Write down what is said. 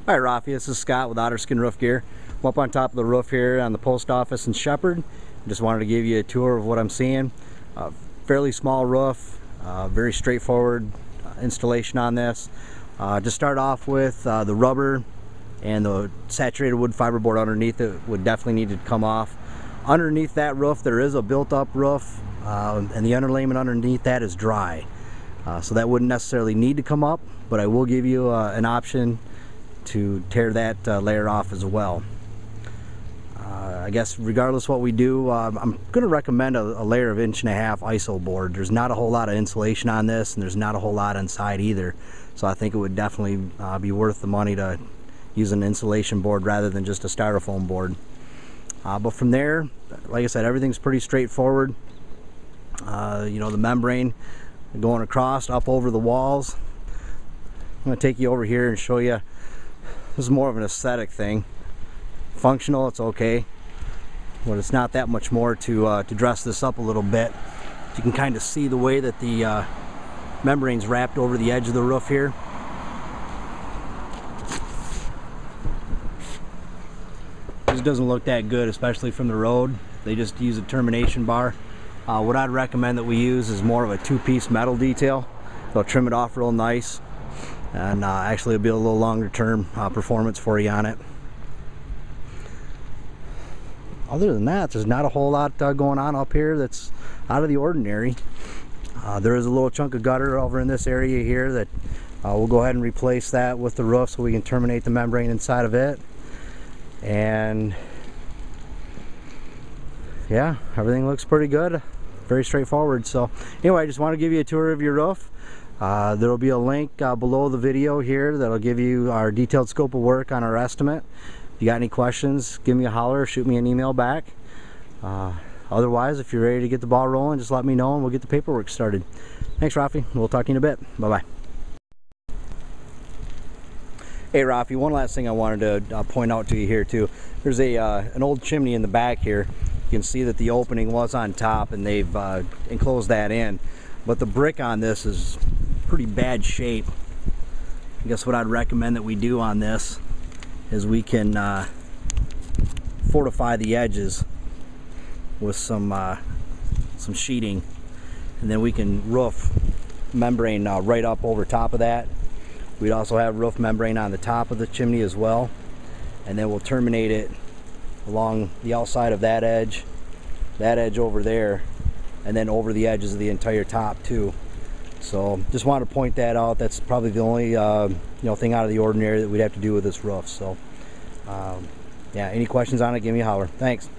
Hi Rafi, this is Scott with Otterskin Roof Gear. I'm up on top of the roof here on the post office in Shepherd. Just wanted to give you a tour of what I'm seeing. Fairly small roof, very straightforward installation on this. To start off with, the rubber and the saturated wood fiberboard underneath it would definitely need to come off. Underneath that roof there is a built-up roof, and the underlayment underneath that is dry. So that wouldn't necessarily need to come up, but I will give you an option to tear that layer off as well. I guess regardless what we do, I'm going to recommend a layer of 1.5 inch ISO board. There's not a whole lot of insulation on this, and there's not a whole lot inside either. So I think it would definitely be worth the money to use an insulation board rather than just a styrofoam board. But from there, like I said, everything's pretty straightforward. You know, the membrane going across up over the walls. I'm going to take you over here and show you. This is more of an aesthetic thing. Functional, it's okay, but it's not that much more to dress this up a little bit. You can kind of see the way that the membrane's wrapped over the edge of the roof here. This doesn't look that good, especially from the road. They just use a termination bar. What I'd recommend that we use is more of a two-piece metal detail. They'll trim it off real nice, and actually it'll be a little longer term performance for you on it. Other than that, there's not a whole lot going on up here that's out of the ordinary. There is a little chunk of gutter over in this area here that we'll go ahead and replace that with the roof so we can terminate the membrane inside of it. And yeah, everything looks pretty good, very straightforward. So anyway, I just want to give you a tour of your roof. There will be a link below the video here that'll give you our detailed scope of work on our estimate. If you got any questions, give me a holler, shoot me an email back. Otherwise, if you're ready to get the ball rolling, just let me know and we'll get the paperwork started. Thanks, Rafi. We'll talk to you in a bit. Bye-bye. Hey, Rafi, one last thing I wanted to point out to you here too. There's an old chimney in the back here. You can see that the opening was on top and they've enclosed that in. But the brick on this is pretty bad shape. I guess what I'd recommend that we do on this is we can fortify the edges with some sheeting, and then we can roof membrane right up over top of that. We'd also have roof membrane on the top of the chimney as well, and then we'll terminate it along the outside of that edge over there, and then over the edges of the entire top too. So just wanted to point that out. That's probably the only thing out of the ordinary that we'd have to do with this roof. So yeah, any questions on it, give me a holler. Thanks.